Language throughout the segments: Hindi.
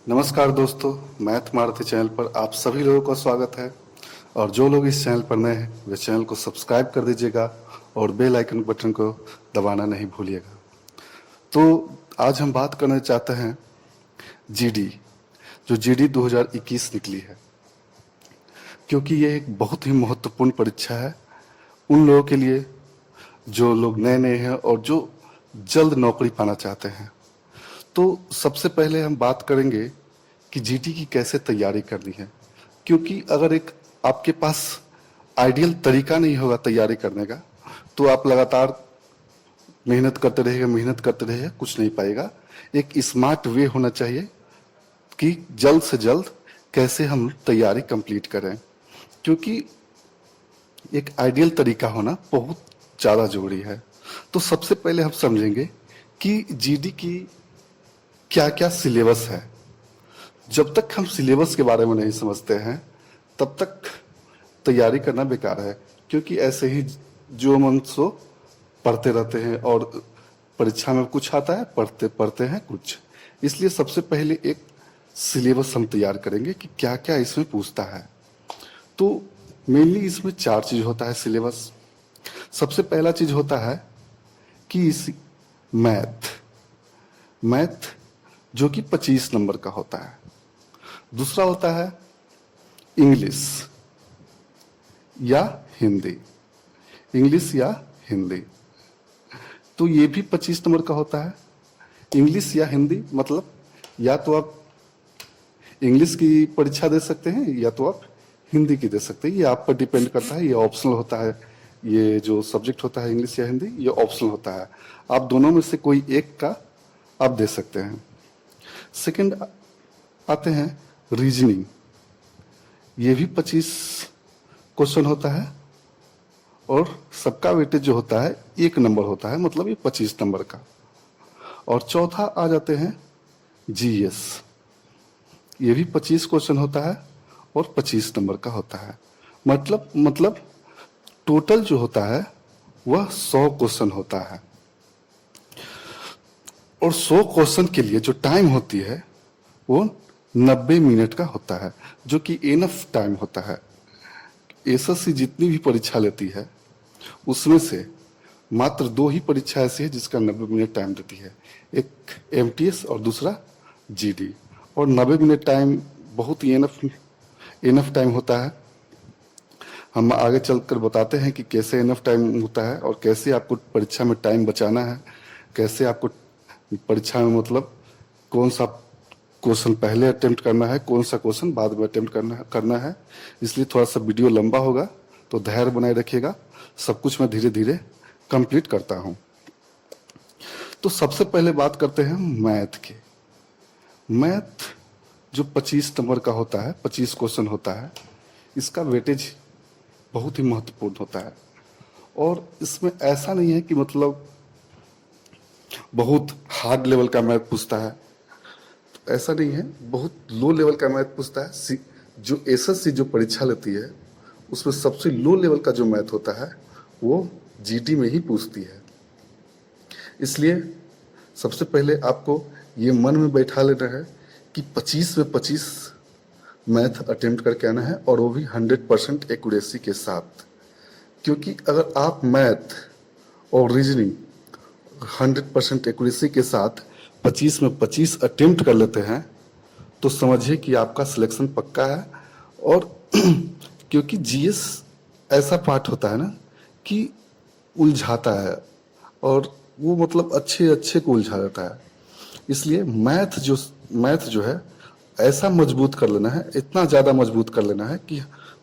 नमस्कार दोस्तों, मैथ मारती चैनल पर आप सभी लोगों का स्वागत है। और जो लोग इस चैनल पर नए हैं वे चैनल को सब्सक्राइब कर दीजिएगा और बेल आइकन बटन को दबाना नहीं भूलिएगा। तो आज हम बात करना चाहते हैं जीडी, जो जीडी 2021 निकली है, क्योंकि ये एक बहुत ही महत्वपूर्ण परीक्षा है उन लोगों के लिए जो लोग नए नए हैं और जो जल्द नौकरी पाना चाहते हैं। तो सबसे पहले हम बात करेंगे कि जीडी की कैसे तैयारी करनी है, क्योंकि अगर एक आपके पास आइडियल तरीका नहीं होगा तैयारी करने का तो आप लगातार मेहनत करते रहेगा, कुछ नहीं पाएगा। एक स्मार्ट वे होना चाहिए कि जल्द से जल्द कैसे हम तैयारी कंप्लीट करें, क्योंकि एक आइडियल तरीका होना बहुत ज़्यादा जरूरी है। तो सबसे पहले हम समझेंगे कि जीडी की क्या क्या सिलेबस है। जब तक हम सिलेबस के बारे में नहीं समझते हैं तब तक तैयारी करना बेकार है, क्योंकि ऐसे ही जो मन सो पढ़ते रहते हैं और परीक्षा में कुछ आता है, पढ़ते पढ़ते हैं कुछ। इसलिए सबसे पहले एक सिलेबस हम तैयार करेंगे कि क्या क्या इसमें पूछता है। तो मेनली इसमें 4 चीज होता है सिलेबस। सबसे पहला चीज होता है कि इस मैथ जो कि 25 नंबर का होता है। दूसरा होता है इंग्लिश या हिंदी, इंग्लिश या हिंदी, तो ये भी 25 नंबर का होता है। इंग्लिश या हिंदी मतलब या तो आप इंग्लिश की परीक्षा दे सकते हैं या तो आप हिंदी की दे सकते हैं, ये आप पर डिपेंड करता है। ये ऑप्शनल होता है, ये जो सब्जेक्ट होता है इंग्लिश या हिंदी ये ऑप्शनल होता है। आप दोनों में से कोई एक का आप दे सकते हैं। सेकंड आते हैं रीजनिंग, ये भी 25 क्वेश्चन होता है और सबका वेटेज जो होता है 1 नंबर होता है, मतलब ये 25 नंबर का। और चौथा आ जाते हैं जीएस, ये भी 25 क्वेश्चन होता है और 25 नंबर का होता है। मतलब टोटल जो होता है वह 100 क्वेश्चन होता है। और 100 क्वेश्चन के लिए जो टाइम होती है वो 90 मिनट का होता है, जो कि एनफ टाइम होता है। एसएससी जितनी भी परीक्षा लेती है उसमें से मात्र 2 ही परीक्षा ऐसी है जिसका 90 मिनट टाइम देती है, एक एमटीएस और दूसरा जीडी। और 90 मिनट टाइम बहुत ही एनफ टाइम होता है। हम आगे चलकर बताते हैं कि कैसे एनफ टाइम होता है और कैसे आपको परीक्षा में टाइम बचाना है, कैसे आपको परीक्षा में मतलब कौन सा क्वेश्चन पहले अटेम्प्ट करना है, कौन सा क्वेश्चन बाद में अटेम्प्ट करना है। इसलिए थोड़ा सा वीडियो लंबा होगा तो धैर्य बनाए रखिएगा, सब कुछ मैं धीरे धीरे कंप्लीट करता हूं। तो सबसे पहले बात करते हैं मैथ की। मैथ जो 25 नंबर का होता है, 25 क्वेश्चन होता है, इसका वेटेज बहुत ही महत्वपूर्ण होता है। और इसमें ऐसा नहीं है कि मतलब बहुत हार्ड लेवल का मैथ पूछता है, तो ऐसा नहीं है। बहुत लो लेवल का मैथ पूछता है। जो एसएससी जो परीक्षा लेती है उसमें सबसे लो लेवल का जो मैथ होता है वो जीडी में ही पूछती है। इसलिए सबसे पहले आपको ये मन में बैठा लेना है कि 25 में 25 मैथ अटेम्प्ट करके आना है, और वो भी 100% एक्यूरेसी के साथ। क्योंकि अगर आप मैथ और रीजनिंग 100% एक्यूरेसी के साथ 25 में 25 अटेम्प्ट कर लेते हैं तो समझिए कि आपका सिलेक्शन पक्का है। और क्योंकि जीएस ऐसा पार्ट होता है ना कि उलझाता है, और वो मतलब अच्छे को उलझा देता है। इसलिए मैथ जो है ऐसा मजबूत कर लेना है, इतना ज़्यादा मजबूत कर लेना है कि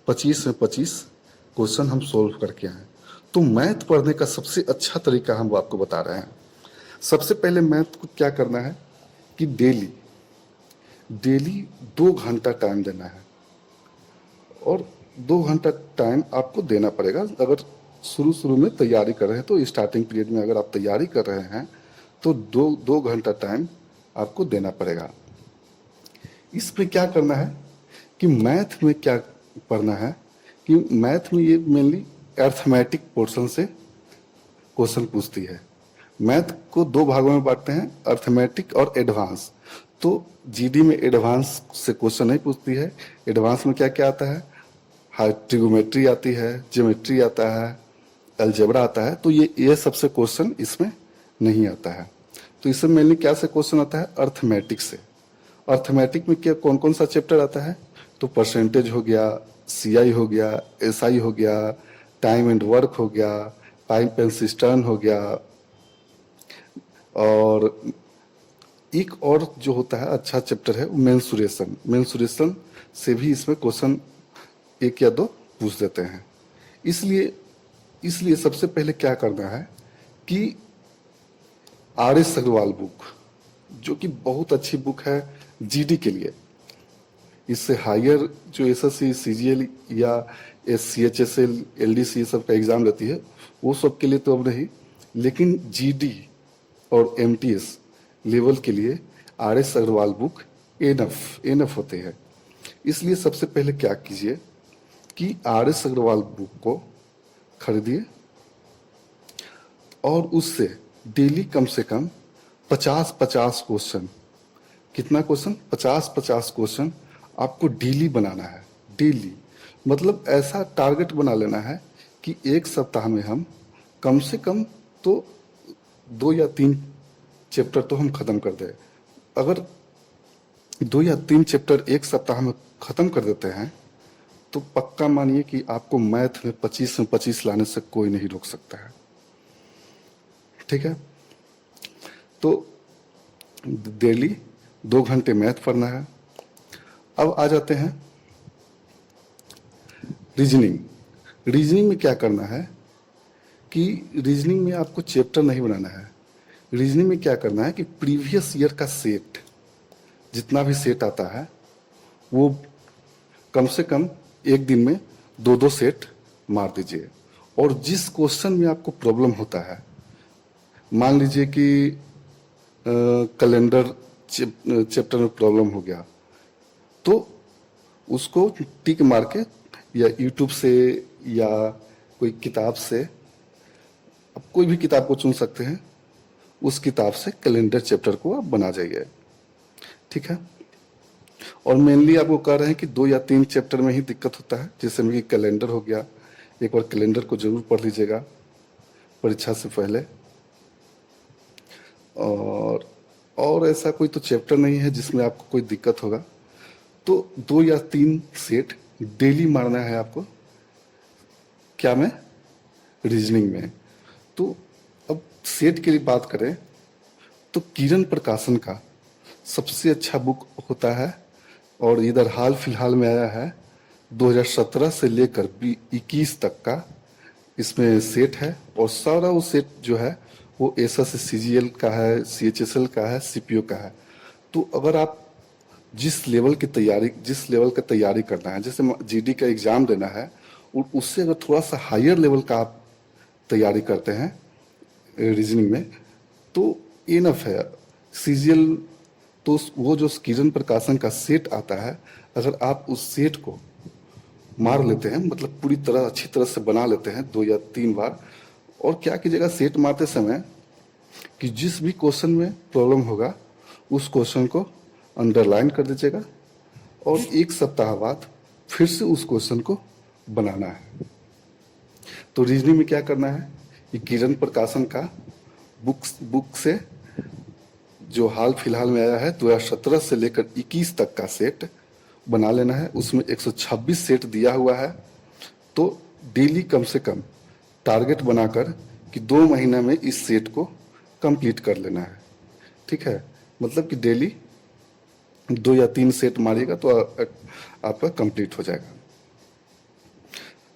25 में 25 क्वेश्चन हम सोल्व करके आए। तो मैथ पढ़ने का सबसे अच्छा तरीका हम आपको बता रहे हैं। सबसे पहले मैथ को क्या करना है कि डेली 2 घंटा टाइम देना है, और 2 घंटा टाइम आपको देना पड़ेगा। अगर शुरू में तैयारी कर रहे हैं तो स्टार्टिंग पीरियड में अगर आप तैयारी कर रहे हैं तो 2 घंटा टाइम आपको देना पड़ेगा। इसमें क्या करना है कि मैथ में क्या पढ़ना है कि मैथ में ये मेनली अर्थमेटिक पोर्शन से क्वेश्चन पूछती है। मैथ को 2 भागों में बांटते हैं, अर्थमेटिक और एडवांस। तो जीडी में एडवांस से क्वेश्चन नहीं पूछती है। एडवांस में क्या क्या आता है, ट्रिगोमेट्री आती है, ज्योमेट्री आता है, अलजेब्रा आता है। तो ये सबसे क्वेश्चन इसमें नहीं आता है। तो इसमें मेनली क्या से क्वेश्चन आता है, अर्थमेटिक से। अर्थमेटिक में क्या कौन कौन सा चैप्टर आता है, तो परसेंटेज हो गया, सीआई हो गया, एसआई हो गया, टाइम एंड वर्क हो गया, पाइप एंड सिस्टर्न हो गया, और एक और जो होता है अच्छा चैप्टर है वो मेंसुरेशन। मेंसुरेशन से भी इसमें क्वेश्चन एक या दो पूछ देते हैं। इसलिए सबसे पहले क्या करना है कि आर एस अग्रवाल बुक, जो कि बहुत अच्छी बुक है जीडी के लिए, इससे हायर जो एसएससी, सीजीएल या सीएचएसएल, एलडीसी सब का एग्जाम लेती है, वो सब के लिए तो अब नहीं, लेकिन जीडी और एमटीएस लेवल के लिए R S Agarwal book enough होते हैं। इसलिए सबसे पहले क्या कीजिए कि आर एस अग्रवाल बुक को खरीदिए और उससे डेली कम से कम 50-50 क्वेश्चन, कितना क्वेश्चन, 50-50 क्वेश्चन आपको डेली बनाना है। डेली मतलब ऐसा टारगेट बना लेना है कि एक सप्ताह में हम कम से कम तो 2 या 3 चैप्टर तो हम खत्म कर दें। अगर 2 या 3 चैप्टर एक सप्ताह में खत्म कर देते हैं तो पक्का मानिए कि आपको मैथ में 25 लाने से कोई नहीं रोक सकता है। ठीक है, तो डेली 2 घंटे मैथ पढ़ना है। अब आ जाते हैं रीजनिंग। रीजनिंग में क्या करना है कि रीजनिंग में आपको चैप्टर नहीं बनाना है। रीजनिंग में क्या करना है कि प्रीवियस ईयर का सेट, जितना भी सेट आता है वो कम से कम एक दिन में 2-2 सेट मार दीजिए। और जिस क्वेश्चन में आपको प्रॉब्लम होता है, मान लीजिए कि कैलेंडर चैप्टर में प्रॉब्लम हो गया, तो उसको टिक मार के या यूट्यूब से या कोई किताब से, आप कोई भी किताब को चुन सकते हैं, उस किताब से कैलेंडर चैप्टर को आप बना जाइए। ठीक है, और मेनली आपको कह रहे हैं कि 2 या 3 चैप्टर में ही दिक्कत होता है, जैसे में कि कैलेंडर हो गया। एक बार कैलेंडर को जरूर पढ़ लीजिएगा परीक्षा से पहले। और ऐसा कोई तो चैप्टर नहीं है जिसमें आपको कोई दिक्कत होगा। तो 2 या 3 सेट डेली मारना है आपको, क्या में, रीजनिंग में। तो अब सेट के लिए बात करें तो किरण प्रकाशन का सबसे अच्छा बुक होता है, और इधर हाल फिलहाल में आया है 2017 से लेकर 21 तक का इसमें सेट है। और सारा वो सेट जो है वो एसएससी सीजीएल का है, सीएचएसएल का है, सीपीओ का है। तो अगर आप जिस लेवल का तैयारी करना है, जैसे जीडी का एग्जाम देना है, और उससे अगर थोड़ा सा हायर लेवल का आप तैयारी करते हैं रीजनिंग में, तो इनफ है। सीजीएल तो वो जो किरण प्रकाशन का सेट आता है, अगर आप उस सेट को मार लेते हैं, मतलब पूरी तरह अच्छी तरह से बना लेते हैं 2 या 3 बार, और क्या कीजिएगा सेट मारते समय कि जिस भी क्वेश्चन में प्रॉब्लम होगा उस क्वेश्चन को अंडरलाइन कर दीजिएगा, और एक सप्ताह बाद फिर से उस क्वेश्चन को बनाना है। तो रीजनिंग में क्या करना है, ये किरण प्रकाशन का बुक से जो हाल फिलहाल में आया है 2017 से लेकर 21 तक का सेट बना लेना है। उसमें 126 सेट दिया हुआ है। तो डेली कम से कम टारगेट बनाकर कि 2 महीना में इस सेट को कंप्लीट कर लेना है। ठीक है, मतलब कि डेली 2 या 3 सेट मारिएगा तो आपका कंप्लीट हो जाएगा।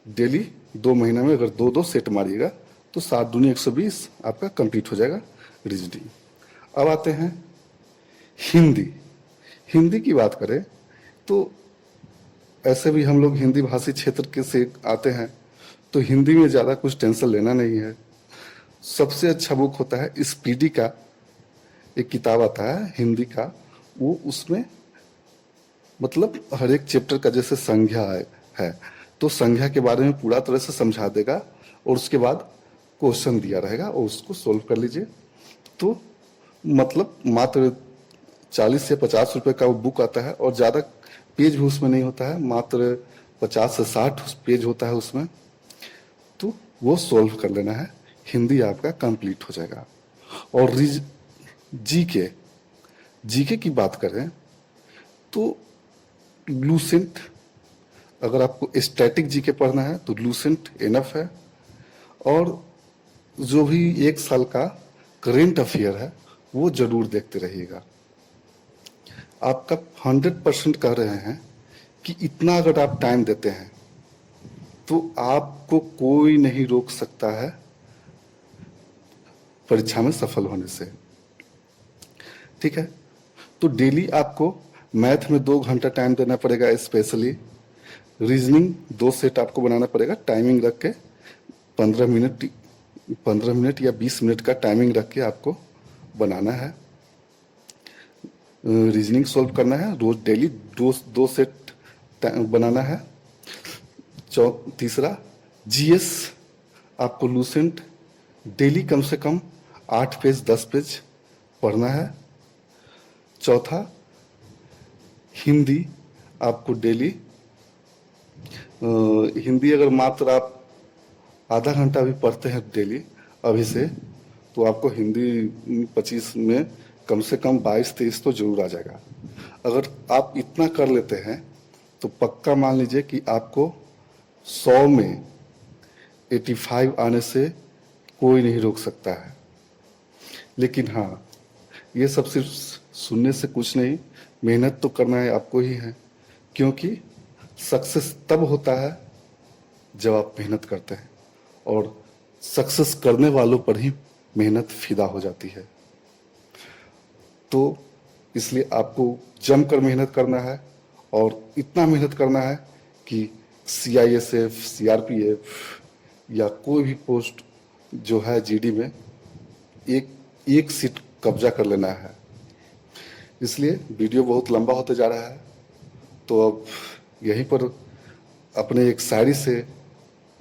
डेली 2 महीना में अगर 2-2 सेट मारिएगा तो 7 दूनी 120 आपका कंप्लीट हो जाएगा रीजनिंग। अब आते हैं हिंदी। हिंदी की बात करें तो ऐसे भी हम लोग हिंदी भाषी क्षेत्र के से आते हैं, तो हिंदी में ज़्यादा कुछ टेंशन लेना नहीं है। सबसे अच्छा बुक होता है स्पीडी का, एक किताब आता है हिंदी का, वो उसमें मतलब हर एक चैप्टर का जैसे संज्ञा है तो संज्ञा के बारे में पूरा तरह से समझा देगा, और उसके बाद क्वेश्चन दिया रहेगा और उसको सोल्व कर लीजिए। तो मतलब मात्र 40 से 50 रुपए का वो बुक आता है और ज़्यादा पेज भी उसमें नहीं होता है, मात्र 50 से 60 पेज होता है उसमें। तो वो सोल्व कर लेना है, हिंदी आपका कंप्लीट हो जाएगा। और जीके जीके की बात करें तो लूसेंट, अगर आपको स्टैटिक जीके पढ़ना है तो लूसेंट इनफ है। और जो भी 1 साल का करेंट अफेयर है वो जरूर देखते रहिएगा। आपका 100% कह रहे हैं कि इतना अगर आप टाइम देते हैं तो आपको कोई नहीं रोक सकता है परीक्षा में सफल होने से। ठीक है, तो डेली आपको मैथ में 2 घंटा टाइम देना पड़ेगा, स्पेशली रीजनिंग 2 सेट आपको बनाना पड़ेगा, टाइमिंग रख के 15 मिनट या 20 मिनट का टाइमिंग रख के आपको बनाना है। रीजनिंग सोल्व करना है, रोज डेली 2 सेट बनाना है। तीसरा जीएस आपको लूसेंट डेली कम से कम 8 पेज 10 पेज पढ़ना है। चौथा हिंदी आपको डेली, हिंदी अगर मात्र आप आधा घंटा भी पढ़ते हैं डेली अभी से, तो आपको हिंदी 25 में कम से कम 22-23 तो जरूर आ जाएगा। अगर आप इतना कर लेते हैं तो पक्का मान लीजिए कि आपको 100 में 85 आने से कोई नहीं रोक सकता है। लेकिन हाँ, ये सब सिर्फ सुनने से कुछ नहीं, मेहनत तो करना है आपको ही है, क्योंकि सक्सेस तब होता है जब आप मेहनत करते हैं, और सक्सेस करने वालों पर ही मेहनत फिदा हो जाती है। तो इसलिए आपको जमकर मेहनत करना है, और इतना मेहनत करना है कि CISF, CRPF या कोई भी पोस्ट जो है जीडी में एक सीट कब्जा कर लेना है। इसलिए वीडियो बहुत लंबा होते जा रहा है, तो अब यहीं पर अपने एक शायरी से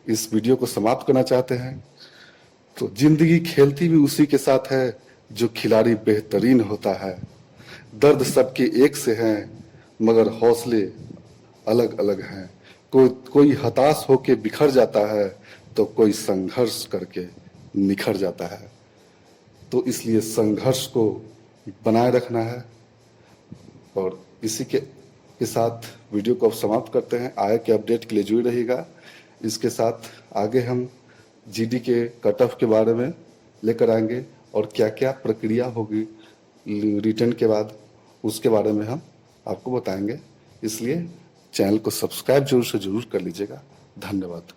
इस वीडियो को समाप्त करना चाहते हैं। तो जिंदगी खेलती भी उसी के साथ है जो खिलाड़ी बेहतरीन होता है। दर्द सबके एक से हैं मगर हौसले अलग अलग हैं। कोई हताश होके बिखर जाता है तो कोई संघर्ष करके निखर जाता है। तो इसलिए संघर्ष को बनाए रखना है। और इसी के साथ वीडियो को अब समाप्त करते हैं। आगे के अपडेट के लिए जुड़े रहिएगा। इसके साथ आगे हम जीडी के कट ऑफ के बारे में लेकर आएंगे, और क्या क्या प्रक्रिया होगी रिटर्न के बाद उसके बारे में हम आपको बताएंगे। इसलिए चैनल को सब्सक्राइब जरूर से जरूर कर लीजिएगा। धन्यवाद।